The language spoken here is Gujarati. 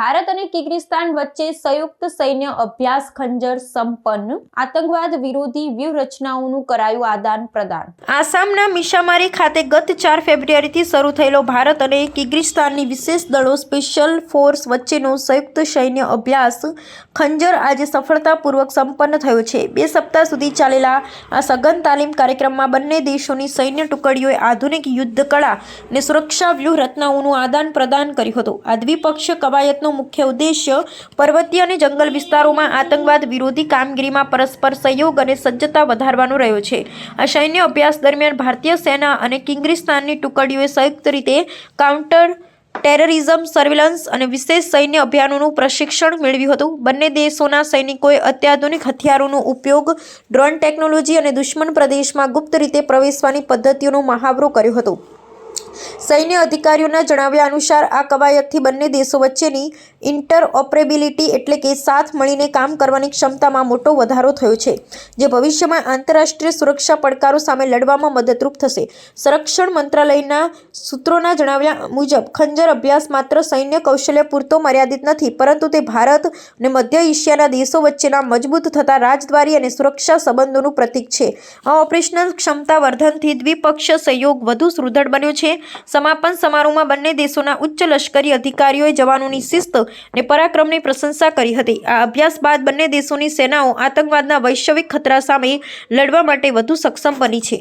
ભારત અને કિર્ગિસ્તાન વચ્ચે સંયુક્ત સૈન્ય અભ્યાસ ખંજર સંપન્ન। આતંકવાદ વિરોધી વ્યૂહરચનાઓનું કરાયું આદાન પ્રદાન। આસામના મિસામારી ખાતે ગત 4 ફેબ્રુઆરીથી શરૂ થયેલો ભારત અને કિર્ગિસ્તાનની વિશેષ દળો સ્પેશિયલ ફોર્સ વચ્ચેનો સંયુક્ત સૈન્ય અભ્યાસ ખંજર આજે સફળતાપૂર્વક સંપન્ન થયો છે। 2 સપ્તાહ સુધી ચાલેલા આ સઘન તાલીમ કાર્યક્રમમાં બંને દેશોની સૈન્ય ટુકડીઓએ આધુનિક યુદ્ધ કળા અને સુરક્ષા વ્યૂહરચનાઓનું આદાન પ્રદાન કર્યું હતું। આ દ્વિપક્ષીય કવાયતનો મુખ્ય ઉદ્દેશ્ય પર્વતીય અને જંગલ વિસ્તારોમાં આતંકવાદ વિરોધી કામગીરીમાં પરસ્પર સહયોગ અને સજ્જતા વધારવાનો રહ્યો છે। આ સૈન્ય અભ્યાસ દરમિયાન ભારતીય સેના અને કિર્ગિસ્તાનની ટુકડીઓએ સંયુક્ત રીતે કાઉન્ટર ટેરરિઝમ સર્વેલન્સ અને વિશેષ સૈન્ય અભિયાનોનું પ્રશિક્ષણ મેળવ્યું હતું। બંને દેશોના સૈનિકોએ અત્યાધુનિક હથિયારોનો ઉપયોગ, ડ્રોન ટેકનોલોજી અને દુશ્મન પ્રદેશમાં ગુપ્ત રીતે પ્રવેશવાની પદ્ધતિઓનો મહાવરો કર્યો હતો। સૈન્ય અધિકારીઓના જણાવ્યા અનુસાર આ કવાયતથી બંને દેશો વચ્ચેની ઇન્ટરઓપરેબિલિટી એટલે કે સાથ મળીને કામ કરવાની ક્ષમતામાં મોટો વધારો થયો છે, જે ભવિષ્યમાં આંતરરાષ્ટ્રીય સુરક્ષા પડકારો સામે લડવામાં મદદરૂપ થશે। સંરક્ષણ મંત્રાલયના સૂત્રોના જણાવ્યા મુજબ ખંજર અભ્યાસ માત્ર સૈન્ય કૌશલ્ય પૂરતો મર્યાદિત નથી, પરંતુ તે ભારત અને મધ્ય એશિયાના દેશો વચ્ચેના મજબૂત થતા રાજદ્વારી અને સુરક્ષા સંબંધોનું પ્રતીક છે। આ ઓપરેશનલ ક્ષમતા વર્ધનથી દ્વિપક્ષીય સહયોગ વધુ સુદૃઢ બન્યો છે। સમાપન સમારોહમાં બંને દેશોના ઉચ્ચ લશ્કરી અધિકારીઓએ જવાનોની શિસ્ત અને પરાક્રમની પ્રશંસા કરી હતી। આ અભ્યાસ બાદ બંને દેશોની સેનાઓ આતંકવાદના વૈશ્વિક ખતરા સામે લડવા માટે વધુ સક્ષમ બની છે।